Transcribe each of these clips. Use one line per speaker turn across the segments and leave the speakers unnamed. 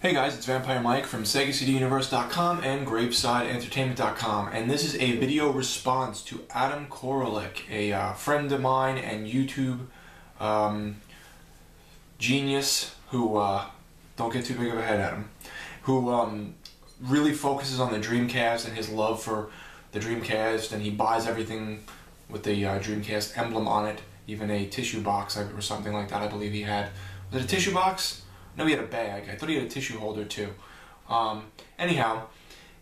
Hey guys, it's Vampire Mike from SegaCDUniverse.com and GravesideEntertainment.com, and this is a video response to AdamKoralik, a friend of mine and YouTube genius who, don't get too big of a head at him, who really focuses on the Dreamcast and his love for the Dreamcast, and he buys everything with the Dreamcast emblem on it, even a tissue box or something like that I believe he had. Was it a tissue box? No, he had a bag. I thought he had a tissue holder too. Anyhow,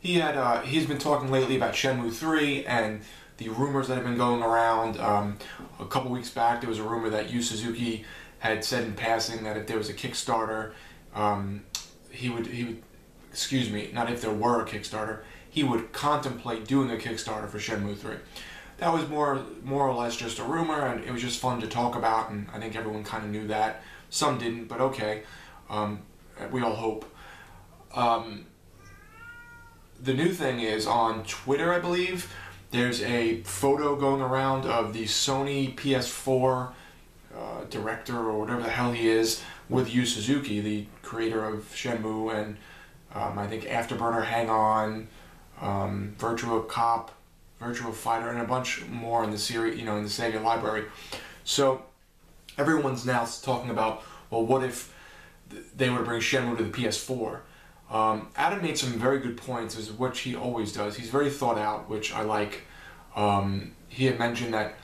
he's been talking lately about Shenmue 3 and the rumors that have been going around. A couple weeks back, there was a rumor that Yu Suzuki had said in passing that if there was a Kickstarter, he would, excuse me, not if there were a Kickstarter, he would contemplate doing a Kickstarter for Shenmue 3. That was more or less just a rumor, and it was just fun to talk about, and I think everyone kind of knew that. Some didn't, but okay. We all hope. The new thing is on Twitter, I believe, there's a photo going around of the Sony PS4 director, or whatever the hell he is, with Yu Suzuki, the creator of Shenmue and I think Afterburner, Hang On, Virtua Cop, Virtua Fighter, and a bunch more in the series, in the Sega library. So everyone's now talking about, well, what if they were to bring Shenmue to the PS4. Adam made some very good points, as which he always does. He's very thought out, which I like. He had mentioned that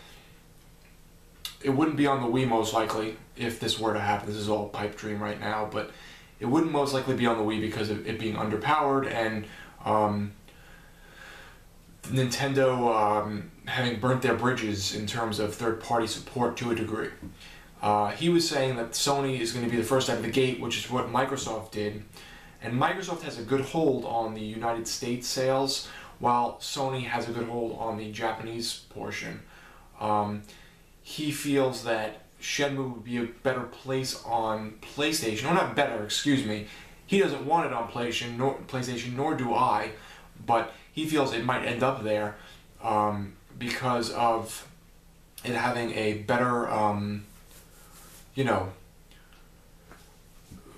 it wouldn't be on the Wii most likely if this were to happen. This is all pipe dream right now, but it wouldn't most likely be on the Wii because of it being underpowered and Nintendo having burnt their bridges in terms of third-party support to a degree. He was saying that Sony is going to be the first out of the gate, which is what Microsoft did. And Microsoft has a good hold on the United States sales, while Sony has a good hold on the Japanese portion. He feels that Shenmue would be a better place on PlayStation. Or not better, excuse me. He doesn't want it on PlayStation, nor do I. But he feels it might end up there because of it having a better...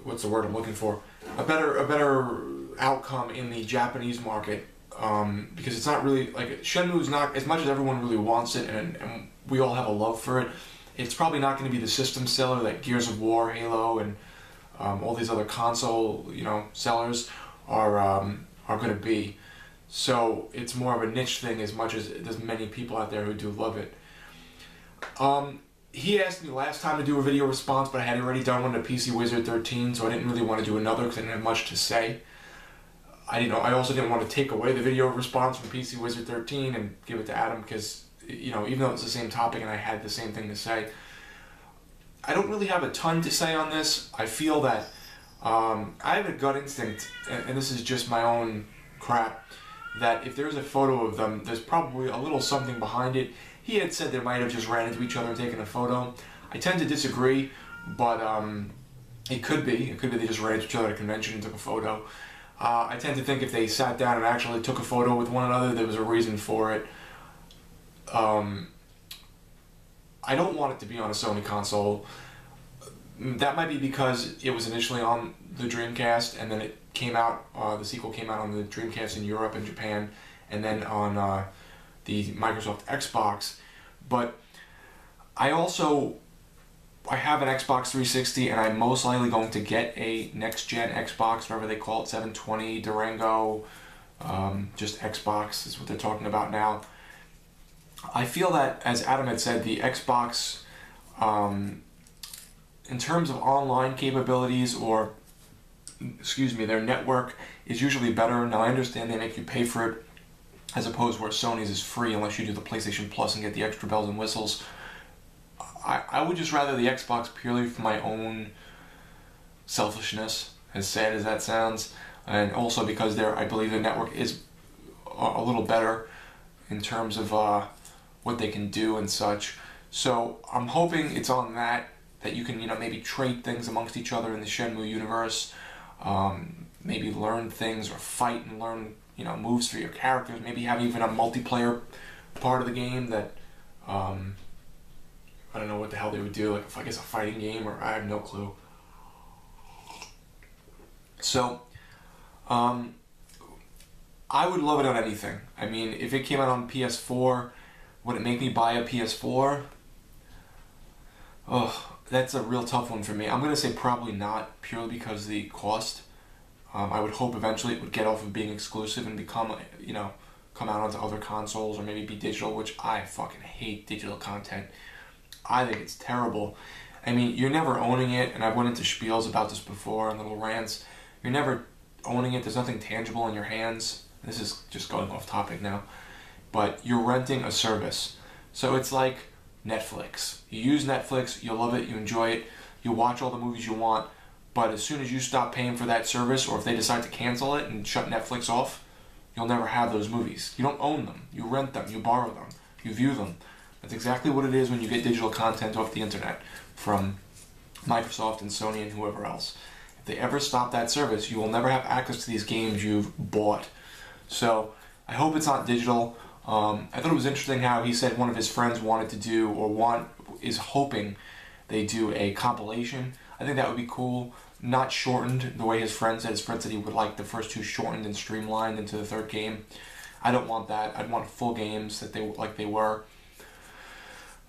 what's the word I'm looking for? A better outcome in the Japanese market, because it's not really, like, Shenmue's not, as much as everyone really wants it and we all have a love for it, it's probably not going to be the system seller that Gears of War, Halo, and all these other console, sellers are going to be. So it's more of a niche thing, as much as there's many people out there who do love it. He asked me last time to do a video response, but I had already done one to PC Wizard 13, so I didn't really want to do another because I didn't have much to say. I also didn't want to take away the video response from PC Wizard 13 and give it to Adam because, even though it's the same topic and I had the same thing to say, I don't really have a ton to say on this. I feel that I have a gut instinct, and this is just my own crap, that if there's a photo of them, there's probably a little something behind it. He had said they might have just ran into each other and taken a photo. I tend to disagree, but it could be. It could be they just ran into each other at a convention and took a photo. I tend to think if they sat down and actually took a photo with one another, there was a reason for it. I don't want it to be on a Sony console. That might be because it was initially on the Dreamcast, and then it came out, the sequel came out on the Dreamcast in Europe and Japan, and then on the Microsoft Xbox. But I have an Xbox 360, and I'm most likely going to get a next-gen Xbox, whatever they call it, 720, Durango, just Xbox is what they're talking about now. I feel that, as Adam had said, the Xbox, in terms of online capabilities, or, excuse me, their network is usually better. Now, I understand they make you pay for it, as opposed where Sony's is free unless you do the PlayStation Plus and get the extra bells and whistles. I would just rather the Xbox purely for my own selfishness, as sad as that sounds, and also because I believe the network is a little better in terms of what they can do and such. So I'm hoping it's on that you can maybe trade things amongst each other in the Shenmue universe, maybe learn things or fight and learn moves for your characters, maybe have even a multiplayer part of the game that, I don't know what the hell they would do, like I guess a fighting game, or I have no clue. So, I would love it on anything. I mean, if it came out on PS4, would it make me buy a PS4? Oh, that's a real tough one for me. I'm going to say probably not, purely because of the cost. I would hope eventually it would get off of being exclusive and become, you know, come out onto other consoles or maybe be digital, which I fucking hate digital content. I think it's terrible. I mean, you're never owning it, and I've went into spiels about this before and little rants. You're never owning it. There's nothing tangible in your hands. This is just going off topic now. But you're renting a service. So it's like Netflix. You use Netflix, you love it, you enjoy it, you watch all the movies you want, but as soon as you stop paying for that service, or if they decide to cancel it and shut Netflix off, you'll never have those movies. You don't own them. You rent them, you borrow them, you view them. That's exactly what it is when you get digital content off the internet from Microsoft and Sony and whoever else. If they ever stop that service, you will never have access to these games you've bought. So I hope it's not digital. I thought it was interesting how he said one of his friends wanted to do, or is hoping they do a compilation. I think that would be cool. Not shortened the way his friend said. His friend said he would like the first two shortened and streamlined into the third game. I don't want that. I'd want full games that they were.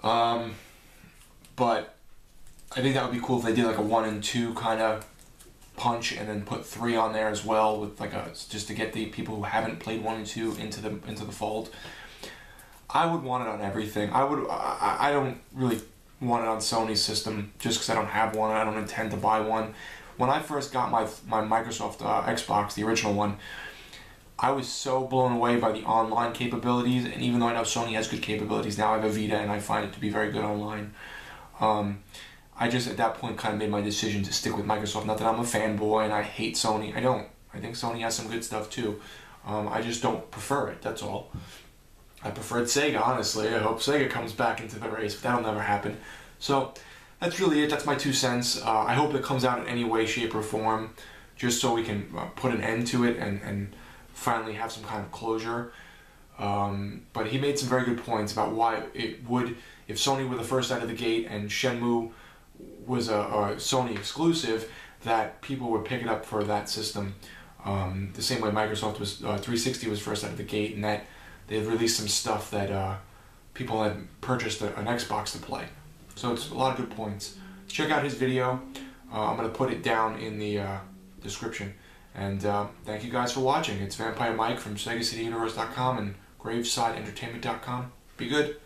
But I think that would be cool if they did like a 1 and 2 kind of punch, and then put 3 on there as well, with like just to get the people who haven't played 1 and 2 into the fold. I would want it on everything. I don't really want it on Sony's system just because I don't have one. I don't intend to buy one. When I first got my Microsoft Xbox, the original one, I was so blown away by the online capabilities, and even though I know Sony has good capabilities now, I have a Vita and I find it to be very good online. I just at that point kind of made my decision to stick with Microsoft. Not that I'm a fanboy and I hate Sony. I don't. I think Sony has some good stuff too. I just don't prefer it, that's all. I preferred Sega, honestly. I hope Sega comes back into the race, but that'll never happen. So that's really it. That's my 2 cents. I hope it comes out in any way, shape, or form, just so we can put an end to it and finally have some kind of closure. But he made some very good points about why it would, if Sony were the first out of the gate and Shenmue was a Sony exclusive, that people would pick it up for that system. The same way Microsoft was, 360 was first out of the gate, and that they had released some stuff that people had purchased an Xbox to play. So it's a lot of good points. Check out his video. I'm going to put it down in the description. And thank you guys for watching. It's Vampire Mike from SegaCityUniverse.com and GravesideEntertainment.com. Be good.